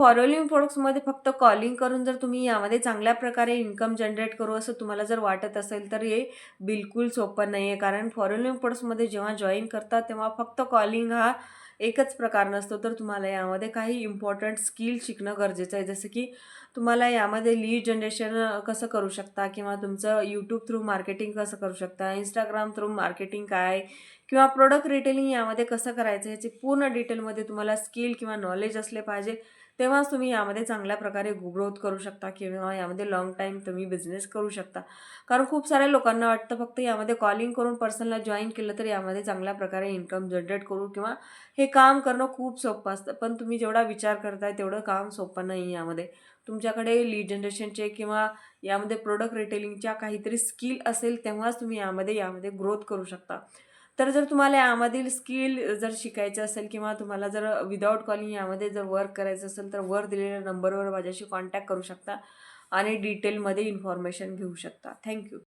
Following प्रोडक्ट्समध्ये फक्त calling करून जर तुम्ही यामध्ये चांगल्या प्रकारे इन्कम जनरेट करू असं तुम्हाला जर वाटत असेल तर हे बिलकुल सोपं नाही आहे. कारण फॉलोइंग प्रोडक्ट्समध्ये जेव्हा जॉईन करता तेव्हा फक्त कॉलिंग हा एकच प्रकार नसतो, तर तुम्हाला यामध्ये काही इम्पॉर्टंट स्किल शिकणं गरजेचं आहे. जसं की तुम्हाला यामध्ये लीड जनरेशन कसं करू शकता, किंवा तुमचं यूट्यूब थ्रू मार्केटिंग कसं करू शकता, इंस्टाग्राम थ्रू मार्केटिंग काय, किंवा प्रोडक्ट रिटेलिंग यामध्ये कसं करायचं, ह्याची पूर्ण डिटेलमध्ये तुम्हाला स्किल किंवा नॉलेज असले पाहिजे. तेव्हाच तुम्ही यामध्ये चांगल्या प्रकारे ग्रोथ करू शकता, किंवा यामध्ये लाँग टाईम तुम्ही बिझनेस करू शकता. कारण खूप साऱ्या लोकांना वाटतं फक्त यामध्ये कॉलिंग करून पर्सनला जॉईन केलं तर यामध्ये चांगल्या प्रकारे इन्कम जनरेट करू, किंवा हे काम करणं खूप सोपं असतं. पण तुम्ही जेवढा विचार करताय तेवढं काम सोपं नाही यामध्ये. तुमच्याकडे लीड जनरेशनचे किंवा यामध्ये प्रोडक्ट रिटेलिंगच्या काहीतरी स्किल असेल तेव्हाच तुम्ही यामध्ये ग्रोथ करू शकता. तर जर तुम्हाला यामधील स्किल जर शिकायचं असेल, किंवा तुम्हाला जर विदाऊट कॉलिंग यामध्ये जर वर्क करायचं असेल, तर वर दिलेल्या नंबरवर माझ्याशी कॉन्टॅक्ट करू शकता आणि डिटेलमध्ये इन्फॉर्मेशन घेऊ शकता. थँक्यू.